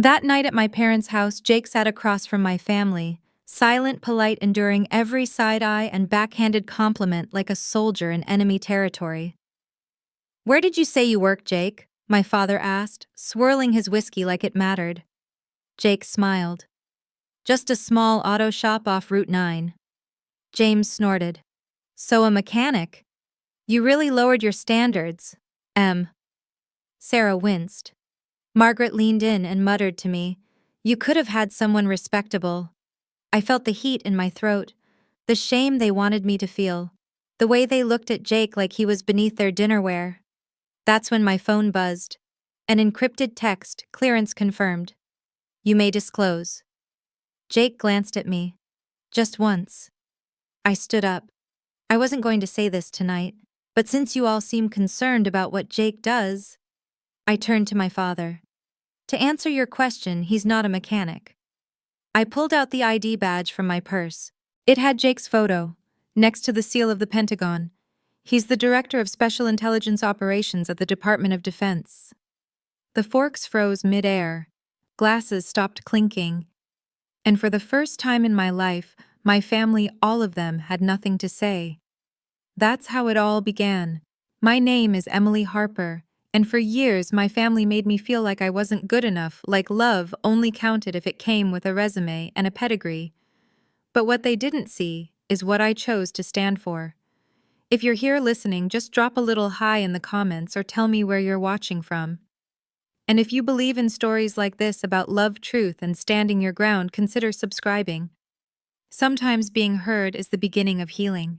That night at my parents' house, Jake sat across from my family, silent, polite, enduring every side-eye and backhanded compliment like a soldier in enemy territory. "Where did you say you work, Jake?" my father asked, swirling his whiskey like it mattered. Jake smiled. "Just a small auto shop off Route 9. James snorted. "So a mechanic? You really lowered your standards." Sarah winced. Margaret leaned in and muttered to me, "You could have had someone respectable." I felt the heat in my throat, the shame they wanted me to feel, the way they looked at Jake like he was beneath their dinnerware. That's when my phone buzzed. An encrypted text, clearance confirmed. "You may disclose." Jake glanced at me. Just once. I stood up. I wasn't going to say this tonight, but since you all seem concerned about what Jake does, I turned to my father. "To answer your question, he's not a mechanic." I pulled out the ID badge from my purse. It had Jake's photo, next to the seal of the Pentagon. He's the Director of Special Intelligence Operations at the Department of Defense. The forks froze mid-air, glasses stopped clinking, and for the first time in my life, my family, all of them, had nothing to say. That's how it all began. My name is Emily Harper, and for years my family made me feel like I wasn't good enough, like love only counted if it came with a resume and a pedigree. But what they didn't see is what I chose to stand for. If you're here listening, just drop a little hi in the comments or tell me where you're watching from. And if you believe in stories like this about love, truth, and standing your ground, consider subscribing. Sometimes being heard is the beginning of healing.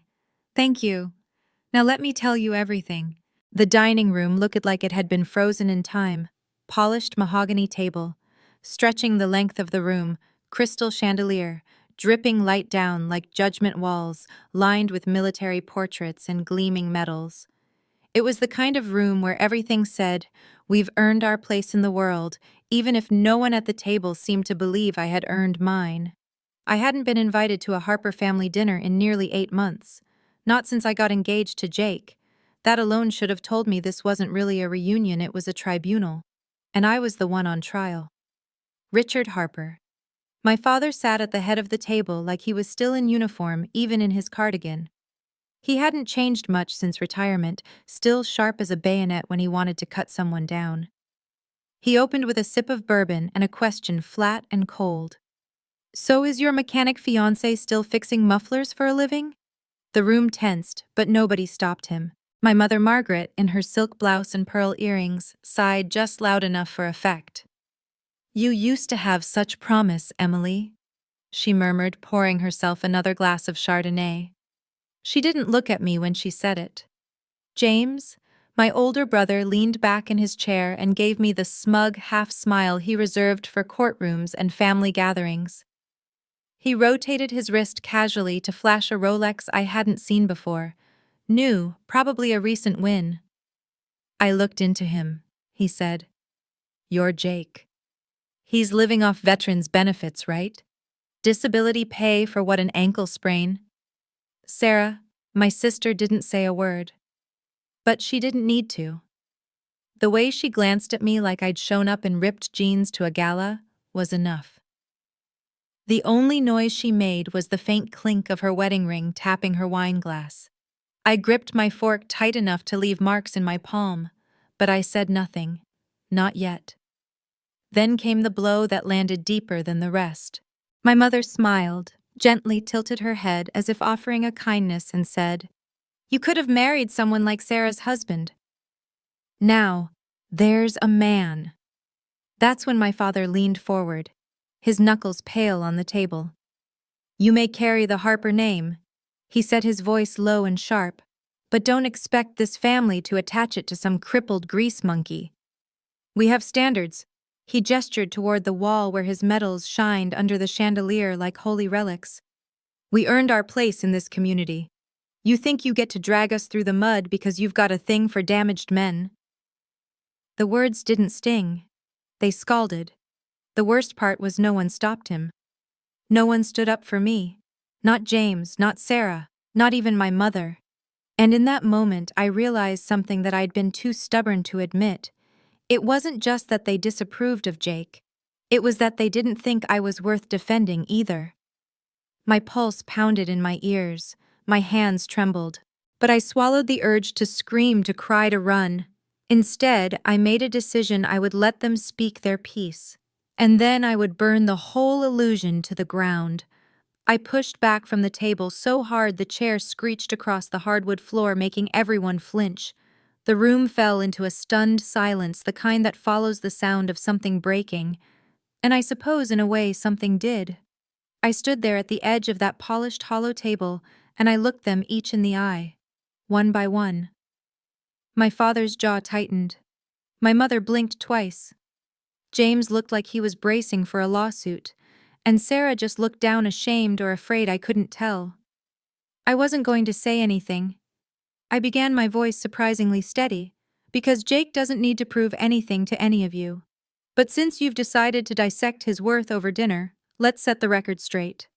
Thank you. Now let me tell you everything. The dining room looked like it had been frozen in time. Polished mahogany table, stretching the length of the room, crystal chandelier, dripping light down like judgment walls, lined with military portraits and gleaming medals. It was the kind of room where everything said, "We've earned our place in the world," even if no one at the table seemed to believe I had earned mine. I hadn't been invited to a Harper family dinner in nearly 8 months. Not since I got engaged to Jake. That alone should have told me this wasn't really a reunion, it was a tribunal. And I was the one on trial. Richard Harper. My father sat at the head of the table like he was still in uniform, even in his cardigan. He hadn't changed much since retirement, still sharp as a bayonet when he wanted to cut someone down. He opened with a sip of bourbon and a question flat and cold. "So is your mechanic fiancé still fixing mufflers for a living?" The room tensed, but nobody stopped him. My mother Margaret, in her silk blouse and pearl earrings, sighed just loud enough for effect. "You used to have such promise, Emily," she murmured, pouring herself another glass of Chardonnay. She didn't look at me when she said it. James, my older brother, leaned back in his chair and gave me the smug half-smile he reserved for courtrooms and family gatherings. He rotated his wrist casually to flash a Rolex I hadn't seen before. New, probably a recent win. "I looked into him," he said. "You're Jake. He's living off veterans' benefits, right? Disability pay for what, an ankle sprain?" Sarah, my sister, didn't say a word. But she didn't need to. The way she glanced at me like I'd shown up in ripped jeans to a gala was enough. The only noise she made was the faint clink of her wedding ring tapping her wine glass. I gripped my fork tight enough to leave marks in my palm, but I said nothing. Not yet. Then came the blow that landed deeper than the rest. My mother smiled, gently tilted her head as if offering a kindness, and said, "You could have married someone like Sarah's husband. Now, there's a man." That's when my father leaned forward, his knuckles pale on the table. "You may carry the Harper name," he said, his voice low and sharp, "but don't expect this family to attach it to some crippled grease monkey. We have standards." He gestured toward the wall where his medals shined under the chandelier like holy relics. "We earned our place in this community. You think you get to drag us through the mud because you've got a thing for damaged men?" The words didn't sting. They scalded. The worst part was no one stopped him. No one stood up for me. Not James, not Sarah, not even my mother. And in that moment, I realized something that I'd been too stubborn to admit. It wasn't just that they disapproved of Jake. It was that they didn't think I was worth defending either. My pulse pounded in my ears, my hands trembled. But I swallowed the urge to scream, to cry, to run. Instead, I made a decision I would let them speak their piece. And then I would burn the whole illusion to the ground. I pushed back from the table so hard the chair screeched across the hardwood floor, making everyone flinch. The room fell into a stunned silence, the kind that follows the sound of something breaking. And I suppose, in a way, something did. I stood there at the edge of that polished hollow table, and I looked them each in the eye, one by one. My father's jaw tightened. My mother blinked twice. James looked like he was bracing for a lawsuit, and Sarah just looked down, ashamed or afraid, I couldn't tell. I wasn't going to say anything. I began, my voice surprisingly steady, because Jake doesn't need to prove anything to any of you. But since you've decided to dissect his worth over dinner, let's set the record straight.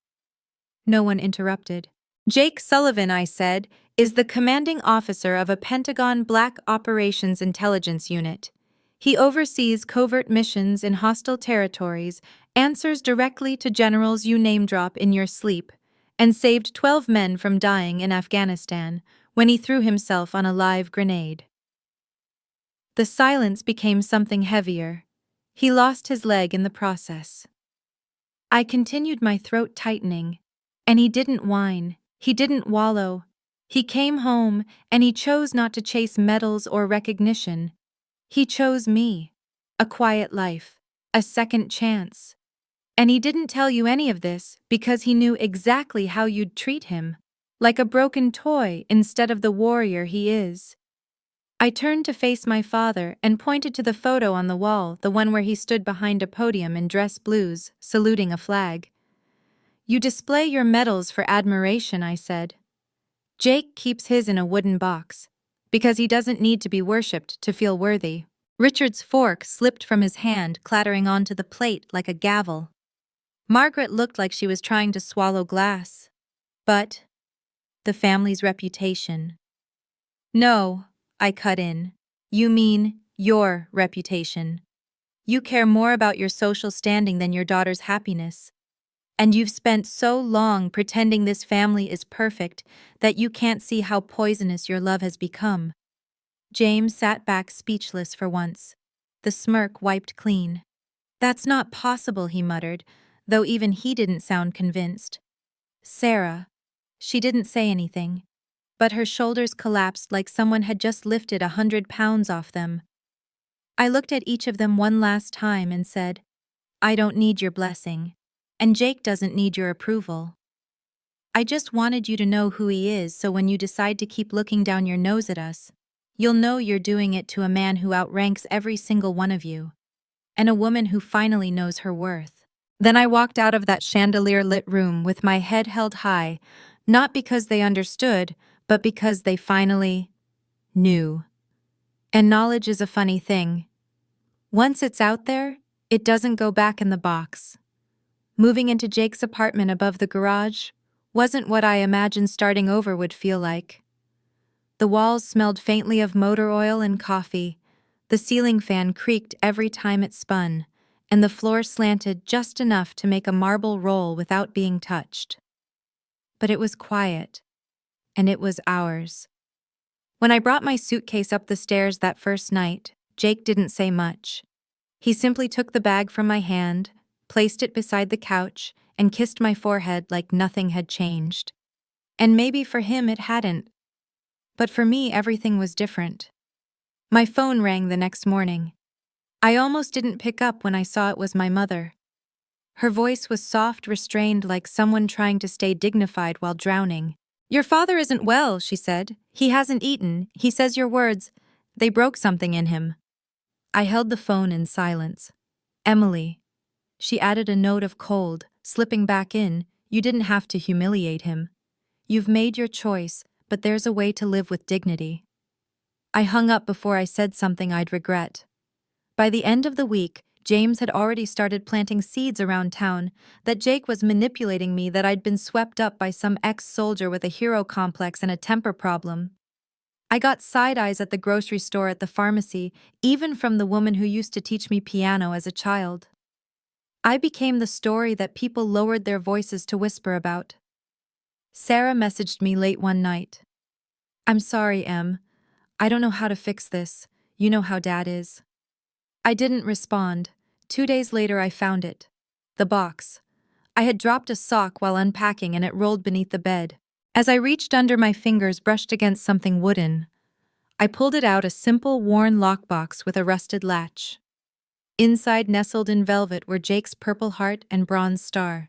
No one interrupted. Jake Sullivan, I said, is the commanding officer of a Pentagon Black Operations Intelligence Unit. He oversees covert missions in hostile territories, answers directly to generals you name-drop in your sleep, and saved 12 men from dying in Afghanistan when he threw himself on a live grenade. The silence became something heavier. He lost his leg in the process. I continued, my throat tightening. And he didn't whine. He didn't wallow. He came home, and he chose not to chase medals or recognition. He chose me. A quiet life. A second chance. And he didn't tell you any of this because he knew exactly how you'd treat him. Like a broken toy instead of the warrior he is. I turned to face my father and pointed to the photo on the wall, the one where he stood behind a podium in dress blues, saluting a flag. You display your medals for admiration, I said. Jake keeps his in a wooden box, because he doesn't need to be worshipped to feel worthy. Richard's fork slipped from his hand, clattering onto the plate like a gavel. Margaret looked like she was trying to swallow glass. But the family's reputation. No, I cut in. You mean your reputation. You care more about your social standing than your daughter's happiness. And you've spent so long pretending this family is perfect that you can't see how poisonous your love has become. James sat back speechless for once. The smirk wiped clean. That's not possible, he muttered, though even he didn't sound convinced. Sarah. She didn't say anything, but her shoulders collapsed like someone had just lifted 100 pounds off them. I looked at each of them one last time and said, I don't need your blessing. And Jake doesn't need your approval. I just wanted you to know who he is, so when you decide to keep looking down your nose at us, you'll know you're doing it to a man who outranks every single one of you, and a woman who finally knows her worth. Then I walked out of that chandelier-lit room with my head held high, not because they understood, but because they finally knew. And knowledge is a funny thing. Once it's out there, it doesn't go back in the box. Moving into Jake's apartment above the garage wasn't what I imagined starting over would feel like. The walls smelled faintly of motor oil and coffee, the ceiling fan creaked every time it spun, and the floor slanted just enough to make a marble roll without being touched. But it was quiet, and it was ours. When I brought my suitcase up the stairs that first night, Jake didn't say much. He simply took the bag from my hand, placed it beside the couch, and kissed my forehead like nothing had changed. And maybe for him it hadn't. But for me, everything was different. My phone rang the next morning. I almost didn't pick up when I saw it was my mother. Her voice was soft, restrained, like someone trying to stay dignified while drowning. Your father isn't well, she said. He hasn't eaten. He says your words, they broke something in him. I held the phone in silence. Emily. She added a note of cold, slipping back in, you didn't have to humiliate him. You've made your choice, but there's a way to live with dignity. I hung up before I said something I'd regret. By the end of the week, James had already started planting seeds around town, that Jake was manipulating me, that I'd been swept up by some ex-soldier with a hero complex and a temper problem. I got side-eyes at the grocery store, at the pharmacy, even from the woman who used to teach me piano as a child. I became the story that people lowered their voices to whisper about. Sarah messaged me late one night. "I'm sorry, Em. I don't know how to fix this. You know how Dad is." I didn't respond. 2 days later, I found it. The box. I had dropped a sock while unpacking and it rolled beneath the bed. As I reached under, my fingers brushed against something wooden. I pulled it out, a simple, worn lockbox with a rusted latch. Inside, nestled in velvet, were Jake's purple heart and bronze star.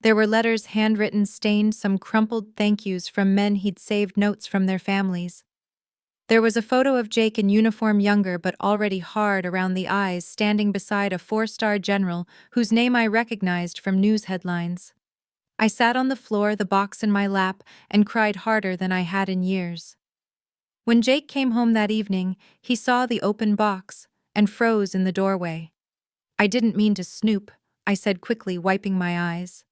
There were letters, handwritten, stained, some crumpled thank yous from men he'd saved, notes from their families. There was a photo of Jake in uniform, younger but already hard around the eyes, standing beside a 4-star general whose name I recognized from news headlines. I sat on the floor, the box in my lap, and cried harder than I had in years. When Jake came home that evening, he saw the open box and froze in the doorway. "I didn't mean to snoop," I said quickly, wiping my eyes.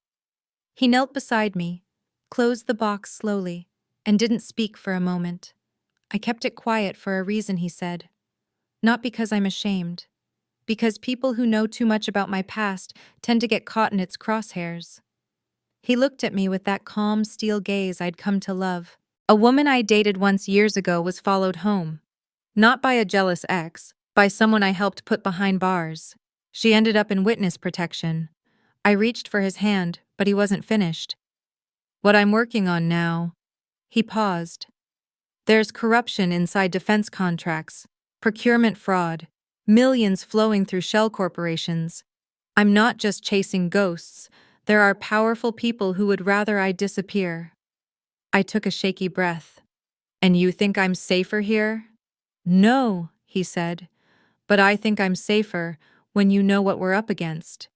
He knelt beside me, closed the box slowly, and didn't speak for a moment. "I kept it quiet for a reason," he said. "Not because I'm ashamed. Because people who know too much about my past tend to get caught in its crosshairs." He looked at me with that calm, steel gaze I'd come to love. A woman I dated once years ago was followed home. Not by a jealous ex, by someone I helped put behind bars. She ended up in witness protection. I reached for his hand, but he wasn't finished. "What I'm working on now." He paused. "There's corruption inside defense contracts, procurement fraud, millions flowing through shell corporations. I'm not just chasing ghosts. There are powerful people who would rather I disappear." I took a shaky breath. "And you think I'm safer here?" "No," he said, "but I think I'm safer when you know what we're up against."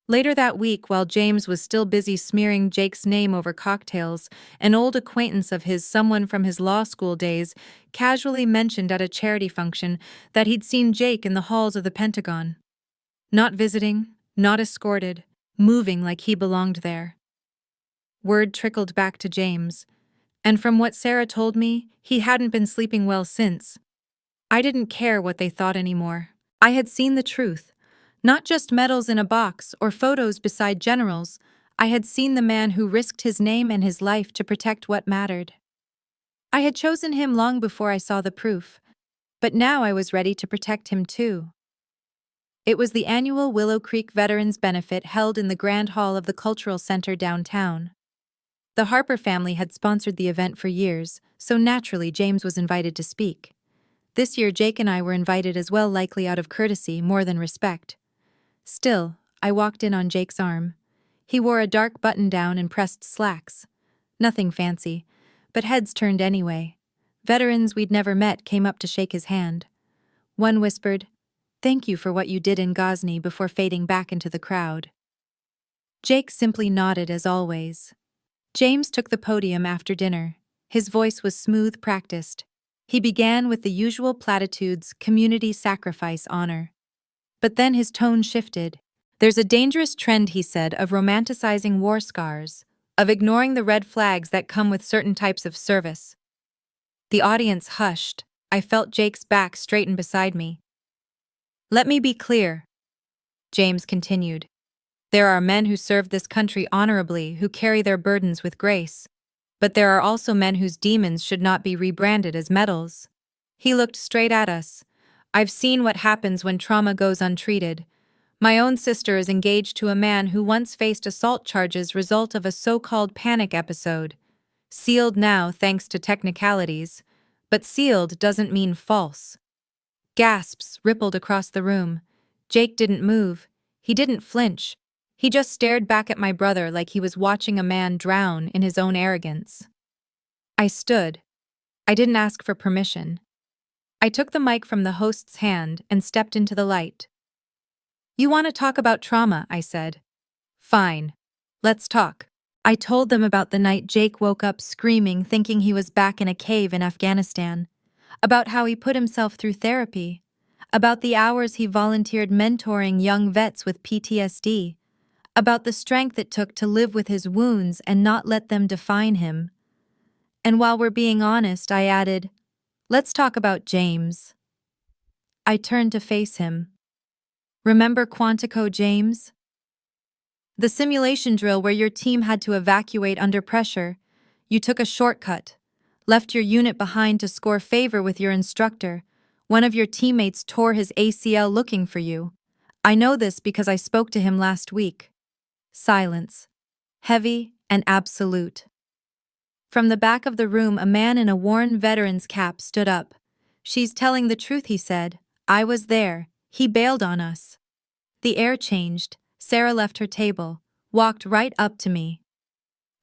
Later that week, while James was still busy smearing Jake's name over cocktails, an old acquaintance of his, someone from his law school days, casually mentioned at a charity function that he'd seen Jake in the halls of the Pentagon. Not visiting, not escorted, moving like he belonged there. Word trickled back to James, and from what Sarah told me, he hadn't been sleeping well since. I didn't care what they thought anymore. I had seen the truth. Not just medals in a box or photos beside generals. I had seen the man who risked his name and his life to protect what mattered. I had chosen him long before I saw the proof, but now I was ready to protect him too. It was the annual Willow Creek Veterans Benefit held in the Grand Hall of the Cultural Center downtown. The Harper family had sponsored the event for years, so naturally James was invited to speak. This year Jake and I were invited as well, likely out of courtesy more than respect. Still, I walked in on Jake's arm. He wore a dark button-down and pressed slacks. Nothing fancy, but heads turned anyway. Veterans we'd never met came up to shake his hand. One whispered, "Thank you for what you did in Ghazni," before fading back into the crowd. Jake simply nodded as always. James took the podium after dinner. His voice was smooth, practiced. He began with the usual platitudes: community, sacrifice, honor. But then his tone shifted. "There's a dangerous trend," he said, "of romanticizing war scars, of ignoring the red flags that come with certain types of service." The audience hushed. I felt Jake's back straighten beside me. "Let me be clear," James continued. "There are men who serve this country honorably, who carry their burdens with grace. But there are also men whose demons should not be rebranded as medals." He looked straight at us. "I've seen what happens when trauma goes untreated. My own sister is engaged to a man who once faced assault charges, result of a so-called panic episode. Sealed now thanks to technicalities, but sealed doesn't mean false." Gasps rippled across the room. Jake didn't move. He didn't flinch. He just stared back at my brother like he was watching a man drown in his own arrogance. I stood. I didn't ask for permission. I took the mic from the host's hand and stepped into the light. "You want to talk about trauma," I said. "Fine. Let's talk." I told them about the night Jake woke up screaming, thinking he was back in a cave in Afghanistan. About how he put himself through therapy. About the hours he volunteered mentoring young vets with PTSD. About the strength it took to live with his wounds and not let them define him. And while we're being honest, I added, "Let's talk about James." I turned to face him. Remember Quantico, James? The simulation drill where your team had to evacuate under pressure. You took a shortcut, left your unit behind to score favor with your instructor. One of your teammates tore his ACL looking for you. I know this because I spoke to him last week. Silence. Heavy and absolute. From the back of the room, a man in a worn veteran's cap stood up. She's telling the truth, he said. I was there. He bailed on us. The air changed. Sarah left her table, walked right up to me.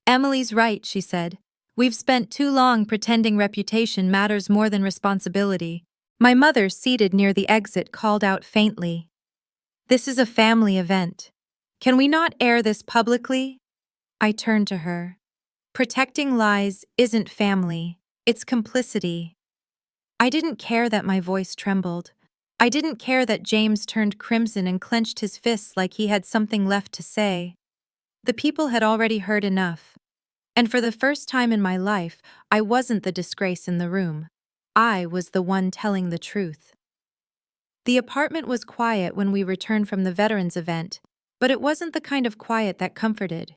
Emily's right, she said. We've spent too long pretending reputation matters more than responsibility. My mother, seated near the exit, called out faintly. This is a family event. Can we not air this publicly? I turned to her. Protecting lies isn't family, it's complicity. I didn't care that my voice trembled. I didn't care that James turned crimson and clenched his fists like he had something left to say. The people had already heard enough. And for the first time in my life, I wasn't the disgrace in the room. I was the one telling the truth. The apartment was quiet when we returned from the veterans event, but it wasn't the kind of quiet that comforted.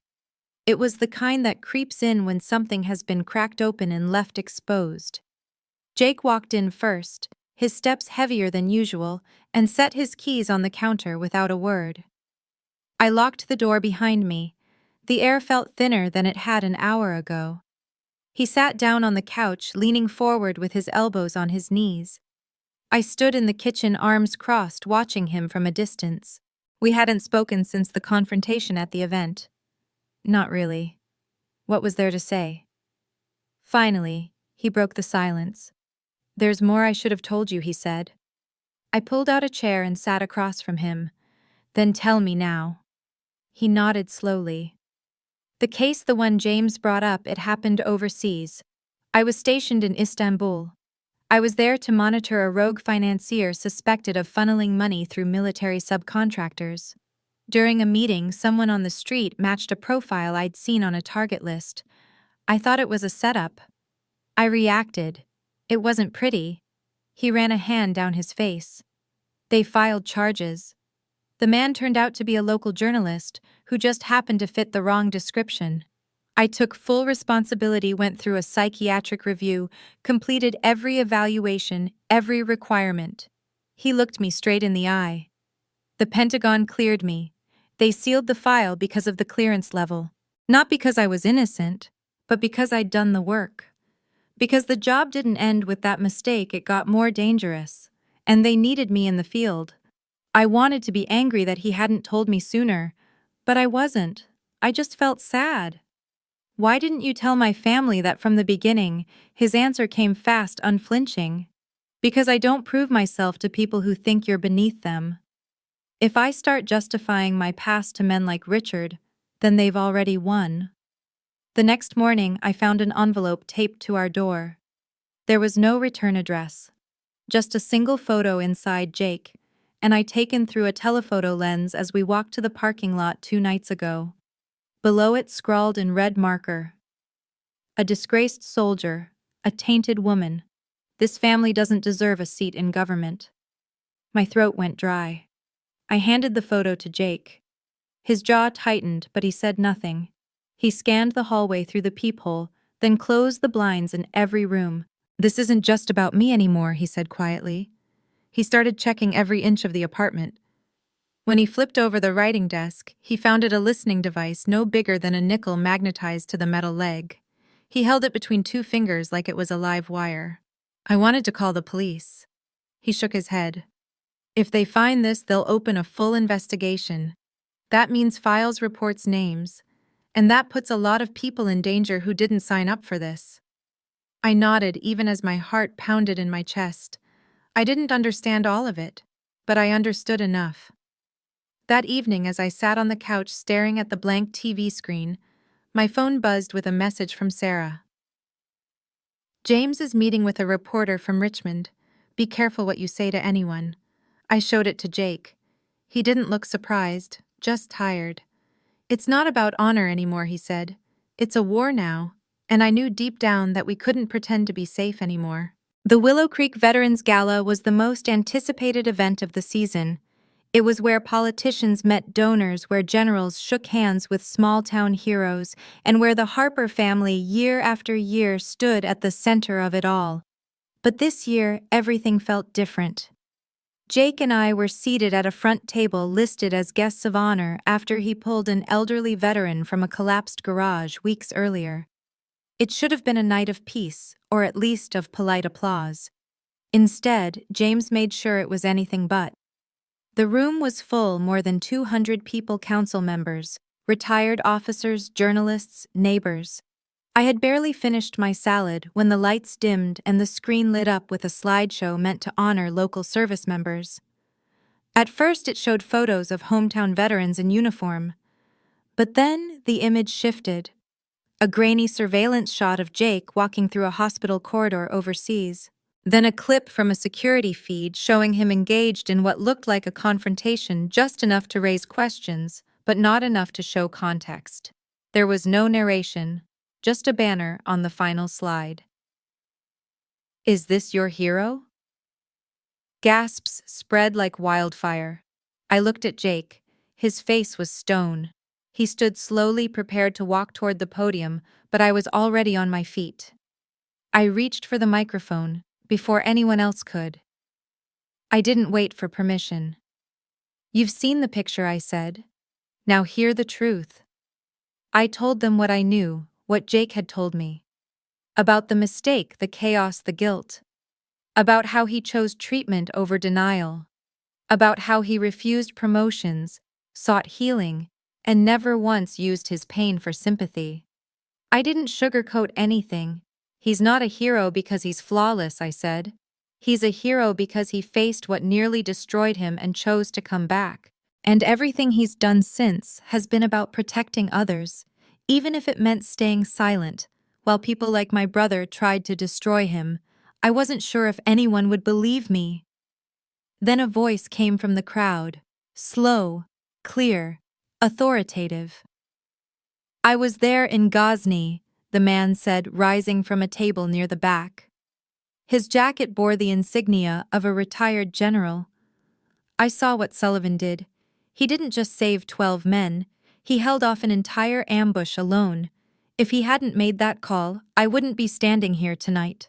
It was the kind that creeps in when something has been cracked open and left exposed. Jake walked in first, his steps heavier than usual, and set his keys on the counter without a word. I locked the door behind me. The air felt thinner than it had an hour ago. He sat down on the couch, leaning forward with his elbows on his knees. I stood in the kitchen, arms crossed, watching him from a distance. We hadn't spoken since the confrontation at the event. Not really. What was there to say? Finally, he broke the silence. There's more I should have told you, he said. I pulled out a chair and sat across from him. Then tell me now. He nodded slowly. The case, the one James brought up, it happened overseas. I was stationed in Istanbul. I was there to monitor a rogue financier suspected of funneling money through military subcontractors. During a meeting, someone on the street matched a profile I'd seen on a target list. I thought it was a setup. I reacted. It wasn't pretty. He ran a hand down his face. They filed charges. The man turned out to be a local journalist who just happened to fit the wrong description. I took full responsibility, went through a psychiatric review, completed every evaluation, every requirement. He looked me straight in the eye. The Pentagon cleared me. They sealed the file because of the clearance level. Not because I was innocent, but because I'd done the work. Because the job didn't end with that mistake, it got more dangerous. And they needed me in the field. I wanted to be angry that he hadn't told me sooner, but I wasn't. I just felt sad. Why didn't you tell my family that from the beginning? His answer came fast, unflinching. Because I don't prove myself to people who think you're beneath them. If I start justifying my past to men like Richard, then they've already won. The next morning, I found an envelope taped to our door. There was no return address. Just a single photo inside Jake, and I'd taken through a telephoto lens as we walked to the parking lot 2 nights ago. Below it, scrawled in red marker. A disgraced soldier, a tainted woman. This family doesn't deserve a seat in government. My throat went dry. I handed the photo to Jake. His jaw tightened, but he said nothing. He scanned the hallway through the peephole, then closed the blinds in every room. This isn't just about me anymore, he said quietly. He started checking every inch of the apartment. When he flipped over the writing desk, he found it a listening device no bigger than a nickel magnetized to the metal leg. He held it between 2 fingers like it was a live wire. I wanted to call the police. He shook his head. If they find this, they'll open a full investigation. That means files, reports, names. And that puts a lot of people in danger who didn't sign up for this. I nodded even as my heart pounded in my chest. I didn't understand all of it, but I understood enough. That evening, as I sat on the couch staring at the blank TV screen, my phone buzzed with a message from Sarah. James is meeting with a reporter from Richmond. Be careful what you say to anyone. I showed it to Jake. He didn't look surprised, just tired. It's not about honor anymore, he said. It's a war now, and I knew deep down that we couldn't pretend to be safe anymore. The Willow Creek Veterans Gala was the most anticipated event of the season. It was where politicians met donors, where generals shook hands with small-town heroes, and where the Harper family year after year stood at the center of it all. But this year, everything felt different. Jake and I were seated at a front table listed as guests of honor after he pulled an elderly veteran from a collapsed garage weeks earlier. It should have been a night of peace, or at least of polite applause. Instead, James made sure it was anything but. The room was full, more than 200 people, council members, retired officers, journalists, neighbors. I had barely finished my salad when the lights dimmed and the screen lit up with a slideshow meant to honor local service members. At first it showed photos of hometown veterans in uniform. But then the image shifted. A grainy surveillance shot of Jake walking through a hospital corridor overseas. Then a clip from a security feed showing him engaged in what looked like a confrontation, just enough to raise questions, but not enough to show context. There was no narration, just a banner on the final slide. "Is this your hero?" Gasps spread like wildfire. I looked at Jake. His face was stone. He stood slowly, prepared to walk toward the podium, but I was already on my feet. I reached for the microphone before anyone else could. I didn't wait for permission. "You've seen the picture," I said. "Now hear the truth." I told them what I knew, what Jake had told me. About the mistake, the chaos, the guilt. About how he chose treatment over denial. About how he refused promotions, sought healing, and never once used his pain for sympathy. I didn't sugarcoat anything. "He's not a hero because he's flawless," I said. "He's a hero because he faced what nearly destroyed him and chose to come back. And everything he's done since has been about protecting others, even if it meant staying silent, while people like my brother tried to destroy him. I wasn't sure if anyone would believe me." Then a voice came from the crowd, slow, clear, authoritative. "I was there in Ghazni," the man said, rising from a table near the back. His jacket bore the insignia of a retired general. "I saw what Sullivan did. He didn't just save 12 men, he held off an entire ambush alone. If he hadn't made that call, I wouldn't be standing here tonight."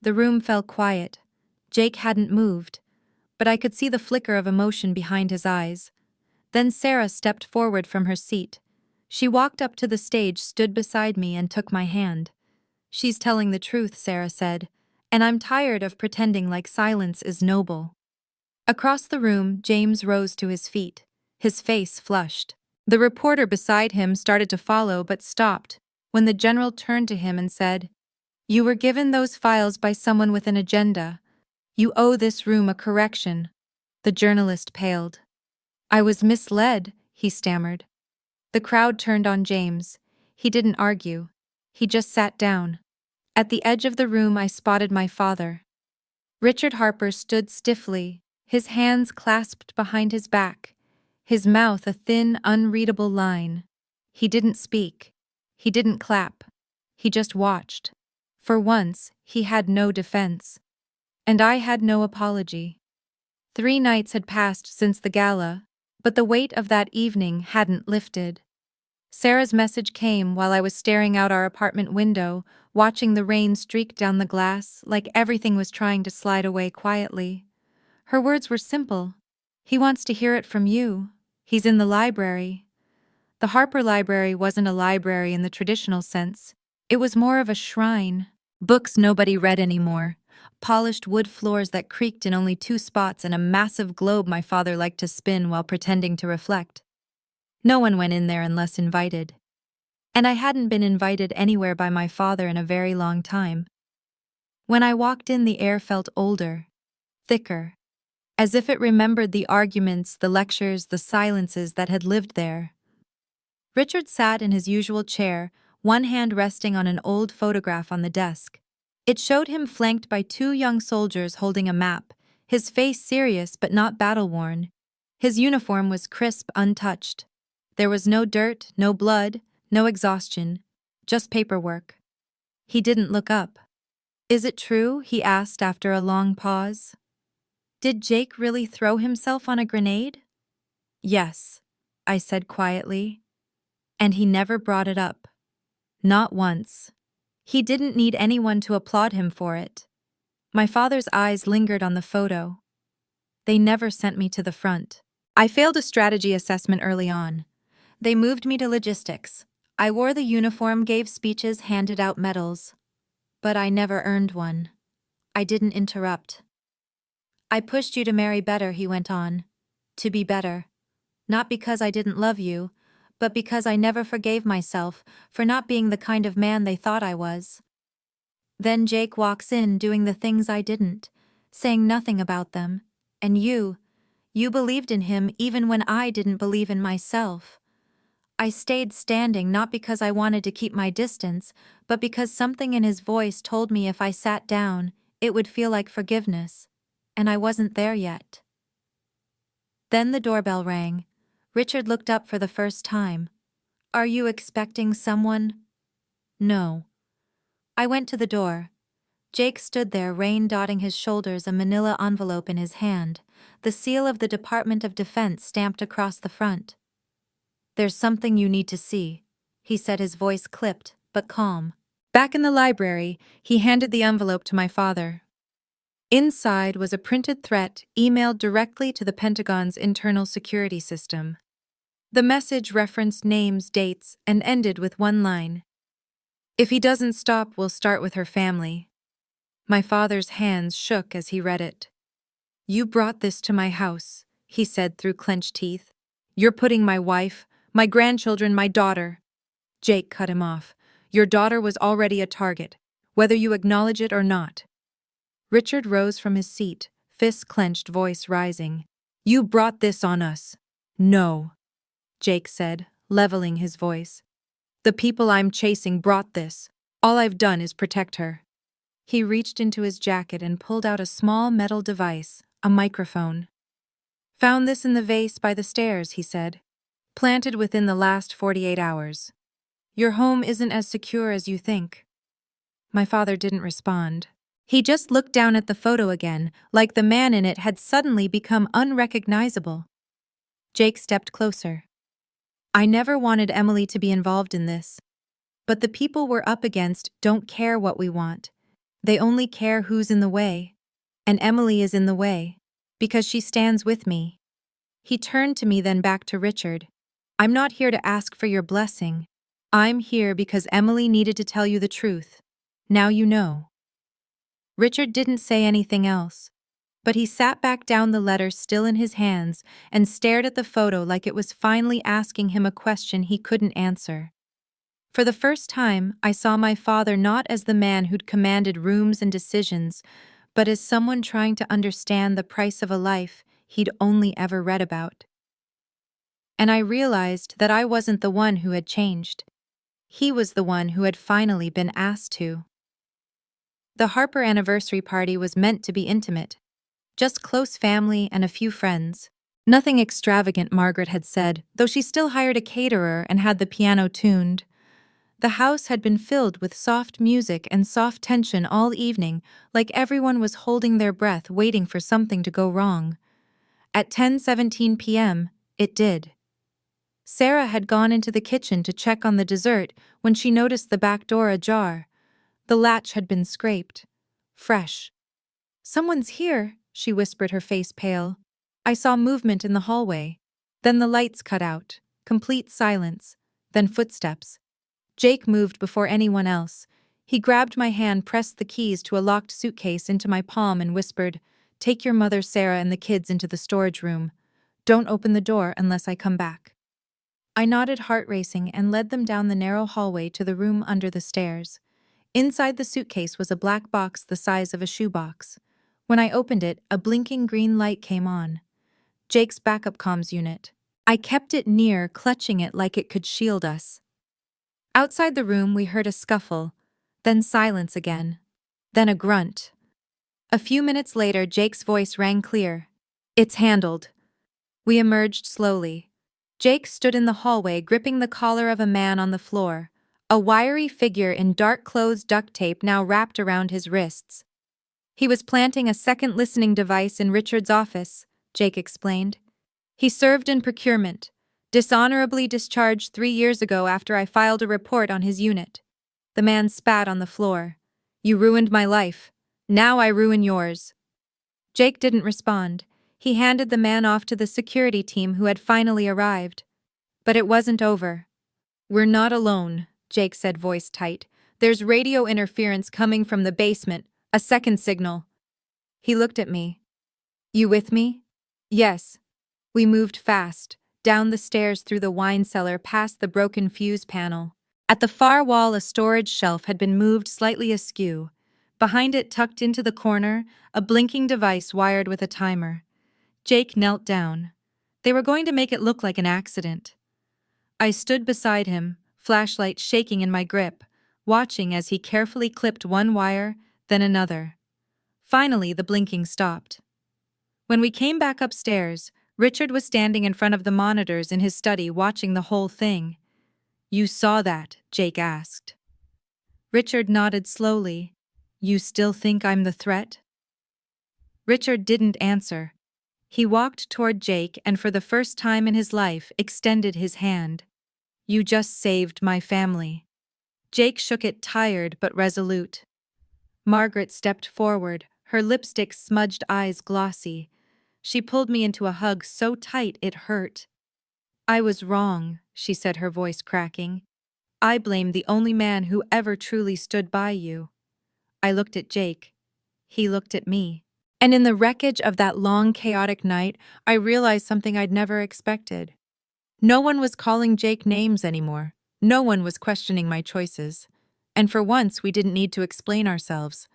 The room fell quiet. Jake hadn't moved, but I could see the flicker of emotion behind his eyes. Then Sarah stepped forward from her seat. She walked up to the stage, stood beside me, and took my hand. "She's telling the truth," Sarah said, "and I'm tired of pretending like silence is noble." Across the room, James rose to his feet, his face flushed. The reporter beside him started to follow but stopped when the general turned to him and said, "You were given those files by someone with an agenda. You owe this room a correction." The journalist paled. "I was misled," he stammered. The crowd turned on James. He didn't argue. He just sat down. At the edge of the room I spotted my father. Richard Harper stood stiffly, his hands clasped behind his back, his mouth a thin, unreadable line. He didn't speak. He didn't clap. He just watched. For once, he had no defense. And I had no apology. 3 nights had passed since the gala, but the weight of that evening hadn't lifted. Sarah's message came while I was staring out our apartment window, watching the rain streak down the glass like everything was trying to slide away quietly. Her words were simple. "He wants to hear it from you. He's in the library." The Harper Library wasn't a library in the traditional sense. It was more of a shrine. Books nobody read anymore. Polished wood floors that creaked in only 2 spots, and a massive globe my father liked to spin while pretending to reflect. No one went in there unless invited. And I hadn't been invited anywhere by my father in a very long time. When I walked in, the air felt older, thicker, as if it remembered the arguments, the lectures, the silences that had lived there. Richard sat in his usual chair, one hand resting on an old photograph on the desk. It showed him flanked by 2 young soldiers holding a map, his face serious but not battle-worn. His uniform was crisp, untouched. There was no dirt, no blood, no exhaustion, just paperwork. He didn't look up. "Is it true?" he asked after a long pause. Did Jake really throw himself on a grenade? Yes, I said quietly. And he never brought it up. Not once. He didn't need anyone to applaud him for it. My father's eyes lingered on the photo. They never sent me to the front. I failed a strategy assessment early on. They moved me to logistics. I wore the uniform, gave speeches, handed out medals. But I never earned one. I didn't interrupt. I pushed you to marry better, he went on. To be better. Not because I didn't love you, but because I never forgave myself for not being the kind of man they thought I was. Then Jake walks in doing the things I didn't, saying nothing about them. And you believed in him even when I didn't believe in myself. I stayed standing not because I wanted to keep my distance, but because something in his voice told me if I sat down, it would feel like forgiveness. And I wasn't there yet. Then the doorbell rang. Richard looked up for the first time. Are you expecting someone? No. I went to the door. Jake stood there, rain dotting his shoulders, a manila envelope in his hand, the seal of the Department of Defense stamped across the front. There's something you need to see, he said, his voice clipped, but calm. Back in the library, he handed the envelope to my father. Inside was a printed threat emailed directly to the Pentagon's internal security system. The message referenced names, dates, and ended with one line. If he doesn't stop, we'll start with her family. My father's hands shook as he read it. You brought this to my house, he said through clenched teeth. You're putting my wife, my grandchildren, my daughter. Jake cut him off. Your daughter was already a target, whether you acknowledge it or not. Richard rose from his seat, fists clenched, voice rising. You brought this on us. No, Jake said, leveling his voice. The people I'm chasing brought this. All I've done is protect her. He reached into his jacket and pulled out a small metal device, a microphone. Found this in the vase by the stairs, he said. Planted within the last 48 hours. Your home isn't as secure as you think. My father didn't respond. He just looked down at the photo again, like the man in it had suddenly become unrecognizable. Jake stepped closer. I never wanted Emily to be involved in this. But the people we're up against don't care what we want. They only care who's in the way. And Emily is in the way. Because she stands with me. He turned to me, then back to Richard. I'm not here to ask for your blessing. I'm here because Emily needed to tell you the truth. Now you know. Richard didn't say anything else. But he sat back down, the letter still in his hands, and stared at the photo like it was finally asking him a question he couldn't answer. For the first time, I saw my father not as the man who'd commanded rooms and decisions, but as someone trying to understand the price of a life he'd only ever read about. And I realized that I wasn't the one who had changed. He was the one who had finally been asked to. The Harper anniversary party was meant to be intimate. Just close family and a few friends. Nothing extravagant, Margaret had said, though she still hired a caterer and had the piano tuned. The house had been filled with soft music and soft tension all evening, like everyone was holding their breath, waiting for something to go wrong. At 10:17 p.m., it did. Sarah had gone into the kitchen to check on the dessert when she noticed the back door ajar. The latch had been scraped. Fresh. Someone's here, she whispered, her face pale. I saw movement in the hallway. Then the lights cut out. Complete silence. Then footsteps. Jake moved before anyone else. He grabbed my hand, pressed the keys to a locked suitcase into my palm, and whispered, Take your mother, Sarah, and the kids into the storage room. Don't open the door unless I come back. I nodded, heart racing, and led them down the narrow hallway to the room under the stairs. Inside the suitcase was a black box the size of a shoebox. When I opened it, a blinking green light came on. Jake's backup comms unit. I kept it near, clutching it like it could shield us. Outside the room, we heard a scuffle, then silence again, then a grunt. A few minutes later, Jake's voice rang clear. It's handled. We emerged slowly. Jake stood in the hallway, gripping the collar of a man on the floor, a wiry figure in dark clothes, duct tape now wrapped around his wrists. He was planting a second listening device in Richard's office, Jake explained. He served in procurement, dishonorably discharged 3 years ago after I filed a report on his unit. The man spat on the floor. You ruined my life. Now I ruin yours. Jake didn't respond. He handed the man off to the security team who had finally arrived. But it wasn't over. We're not alone, Jake said, voice tight. There's radio interference coming from the basement, a second signal. He looked at me. You with me? Yes. We moved fast, down the stairs through the wine cellar past the broken fuse panel. At the far wall, a storage shelf had been moved slightly askew. Behind it, tucked into the corner, a blinking device wired with a timer. Jake knelt down. They were going to make it look like an accident. I stood beside him, flashlight shaking in my grip, watching as he carefully clipped one wire, then another. Finally, the blinking stopped. When we came back upstairs, Richard was standing in front of the monitors in his study watching the whole thing. You saw that, Jake asked. Richard nodded slowly. You still think I'm the threat? Richard didn't answer. He walked toward Jake and for the first time in his life extended his hand. You just saved my family. Jake shook it, tired but resolute. Margaret stepped forward, her lipstick-smudged eyes glossy. She pulled me into a hug so tight it hurt. I was wrong, she said, her voice cracking. I blame the only man who ever truly stood by you. I looked at Jake. He looked at me. And in the wreckage of that long, chaotic night, I realized something I'd never expected. No one was calling Jake names anymore. No one was questioning my choices. And for once, we didn't need to explain ourselves.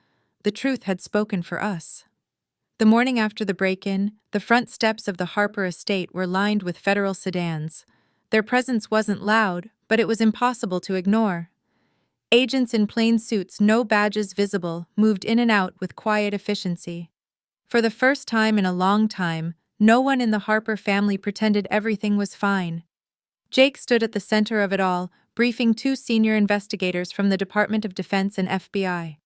The truth had spoken for us. The morning after the break-in, the front steps of the Harper estate were lined with federal sedans. Their presence wasn't loud, but it was impossible to ignore. Agents in plain suits, no badges visible, moved in and out with quiet efficiency. For the first time in a long time, no one in the Harper family pretended everything was fine. Jake stood at the center of it all, briefing 2 senior investigators from the Department of Defense and FBI.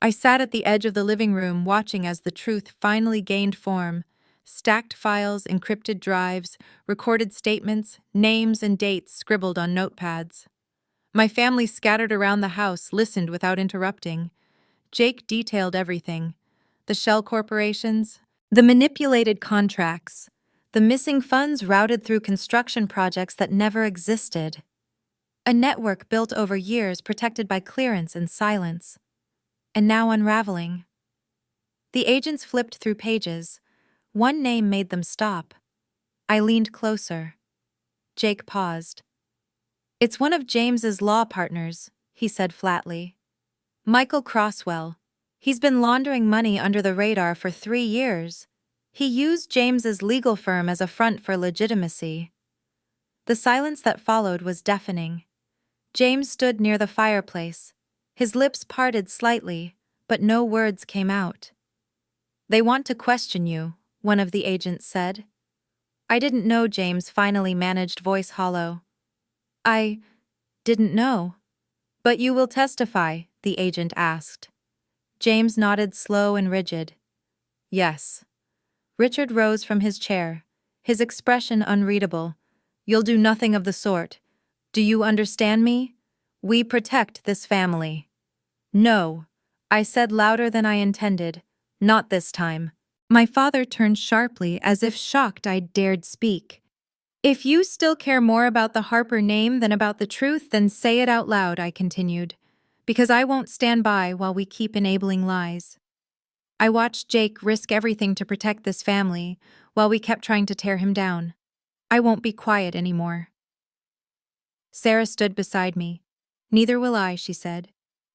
I sat at the edge of the living room watching as the truth finally gained form. Stacked files, encrypted drives, recorded statements, names and dates scribbled on notepads. My family scattered around the house listened without interrupting. Jake detailed everything. The shell corporations, the manipulated contracts, the missing funds routed through construction projects that never existed. A network built over years protected by clearance and silence. And now unraveling. The agents flipped through pages. One name made them stop. I leaned closer. Jake paused. It's one of James's law partners, he said flatly. Michael Crosswell. He's been laundering money under the radar for 3 years. He used James's legal firm as a front for legitimacy. The silence that followed was deafening. James stood near the fireplace. His lips parted slightly, but no words came out. They want to question you, one of the agents said. I didn't know, James finally managed, voice hollow. I didn't know. But you will testify, the agent asked. James nodded, slow and rigid. Yes. Richard rose from his chair, his expression unreadable. You'll do nothing of the sort. Do you understand me? We protect this family. No, I said louder than I intended. Not this time. My father turned sharply, as if shocked I'd dared speak. If you still care more about the Harper name than about the truth, then say it out loud, I continued, because I won't stand by while we keep enabling lies. I watched Jake risk everything to protect this family, while we kept trying to tear him down. I won't be quiet anymore. Sarah stood beside me. Neither will I, she said.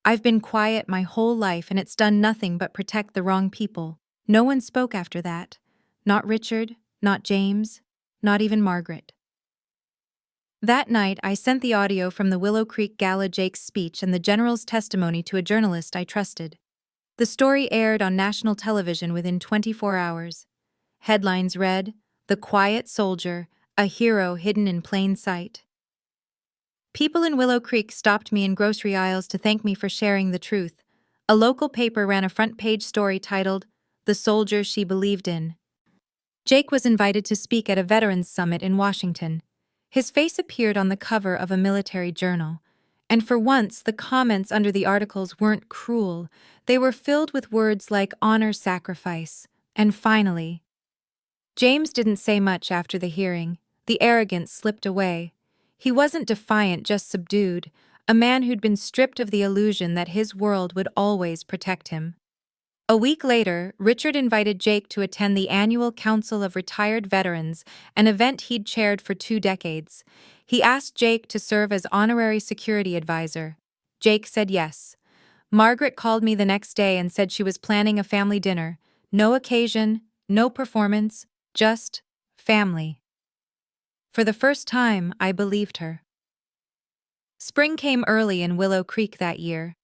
I've been quiet my whole life and it's done nothing but protect the wrong people. No one spoke after that. Not Richard, not James, not even Margaret. That night, I sent the audio from the Willow Creek Gala, Jake's speech and the General's testimony to a journalist I trusted. The story aired on national television within 24 hours. Headlines read, "The Quiet Soldier, a Hero Hidden in Plain Sight." People in Willow Creek stopped me in grocery aisles to thank me for sharing the truth. A local paper ran a front-page story titled, "The Soldier She Believed In." Jake was invited to speak at a veterans summit in Washington. His face appeared on the cover of a military journal, and for once the comments under the articles weren't cruel. They were filled with words like honor sacrifice, and finally. James didn't say much after the hearing. The arrogance slipped away. He wasn't defiant, just subdued, a man who'd been stripped of the illusion that his world would always protect him. A week later, Richard invited Jake to attend the annual Council of Retired Veterans, an event he'd chaired for 2 decades. He asked Jake to serve as honorary security advisor. Jake said yes. Margaret called me the next day and said she was planning a family dinner. No occasion, no performance, just family. For the first time, I believed her. Spring came early in Willow Creek that year.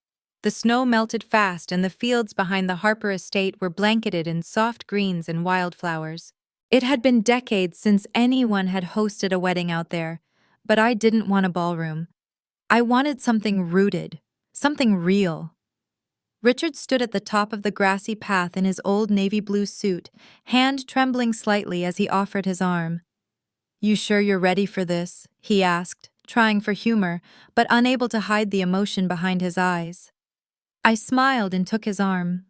The snow melted fast and the fields behind the Harper estate were blanketed in soft greens and wildflowers. It had been decades since anyone had hosted a wedding out there, but I didn't want a ballroom. I wanted something rooted, something real. Richard stood at the top of the grassy path in his old navy blue suit, hand trembling slightly as he offered his arm. "You sure you're ready for this?" he asked, trying for humor, but unable to hide the emotion behind his eyes. I smiled and took his arm.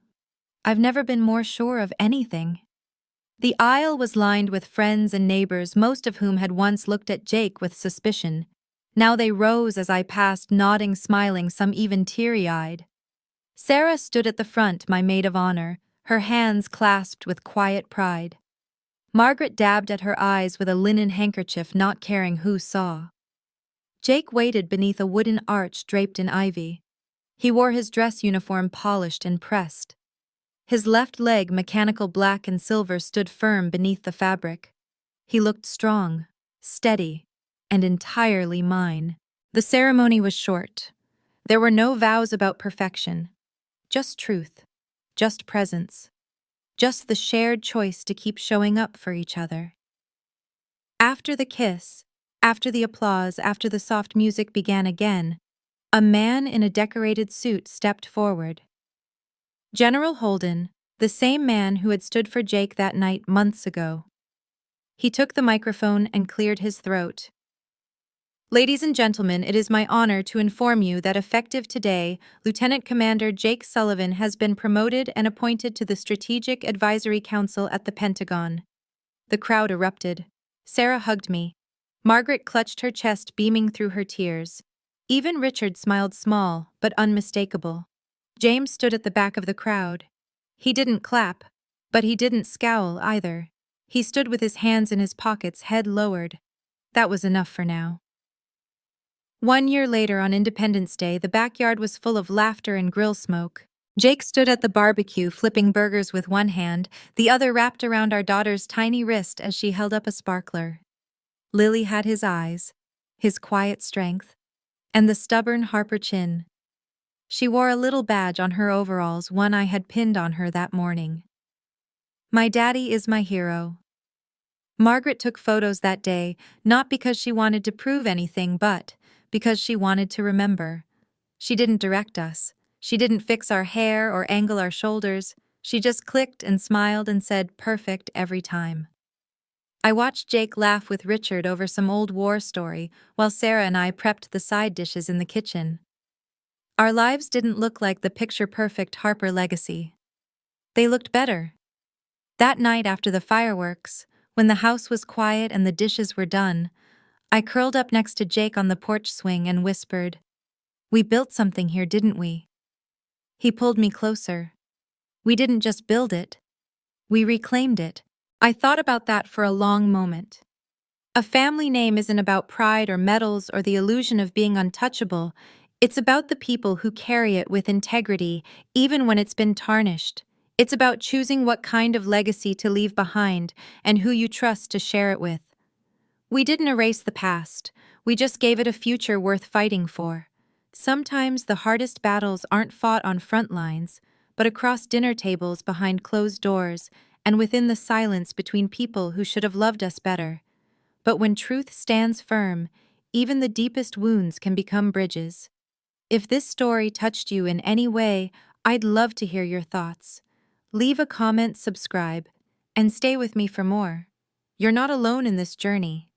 I've never been more sure of anything. The aisle was lined with friends and neighbors, most of whom had once looked at Jake with suspicion. Now they rose as I passed, nodding, smiling, some even teary-eyed. Sarah stood at the front, my maid of honor, her hands clasped with quiet pride. Margaret dabbed at her eyes with a linen handkerchief, not caring who saw. Jake waited beneath a wooden arch draped in ivy. He wore his dress uniform polished and pressed. His left leg, mechanical black and silver, stood firm beneath the fabric. He looked strong, steady, and entirely mine. The ceremony was short. There were no vows about perfection. Just truth. Just presence. Just the shared choice to keep showing up for each other. After the kiss, after the applause, after the soft music began again, a man in a decorated suit stepped forward. General Holden, the same man who had stood for Jake that night months ago. He took the microphone and cleared his throat. "Ladies and gentlemen, it is my honor to inform you that effective today, Lieutenant Commander Jake Sullivan has been promoted and appointed to the Strategic Advisory Council at the Pentagon." The crowd erupted. Sarah hugged me. Margaret clutched her chest, beaming through her tears. Even Richard smiled, small but unmistakable. James stood at the back of the crowd. He didn't clap, but he didn't scowl either. He stood with his hands in his pockets, head lowered. That was enough for now. 1 year later, on Independence Day, the backyard was full of laughter and grill smoke. Jake stood at the barbecue, flipping burgers with one hand, the other wrapped around our daughter's tiny wrist as she held up a sparkler. Lily had his eyes, his quiet strength, and the stubborn Harper chin. She wore a little badge on her overalls, one I had pinned on her that morning. My daddy is my hero. Margaret took photos that day, not because she wanted to prove anything, but because she wanted to remember. She didn't direct us. She didn't fix our hair or angle our shoulders. She just clicked and smiled and said, "Perfect," every time. I watched Jake laugh with Richard over some old war story while Sarah and I prepped the side dishes in the kitchen. Our lives didn't look like the picture-perfect Harper legacy. They looked better. That night after the fireworks, when the house was quiet and the dishes were done, I curled up next to Jake on the porch swing and whispered, "We built something here, didn't we?" He pulled me closer. "We didn't just build it. We reclaimed it." I thought about that for a long moment. A family name isn't about pride or medals or the illusion of being untouchable. It's about the people who carry it with integrity, even when it's been tarnished. It's about choosing what kind of legacy to leave behind and who you trust to share it with. We didn't erase the past. We just gave it a future worth fighting for. Sometimes the hardest battles aren't fought on front lines, but across dinner tables, behind closed doors, and within the silence between people who should have loved us better. But when truth stands firm, even the deepest wounds can become bridges. If this story touched you in any way, I'd love to hear your thoughts. Leave a comment, subscribe, and stay with me for more. You're not alone in this journey.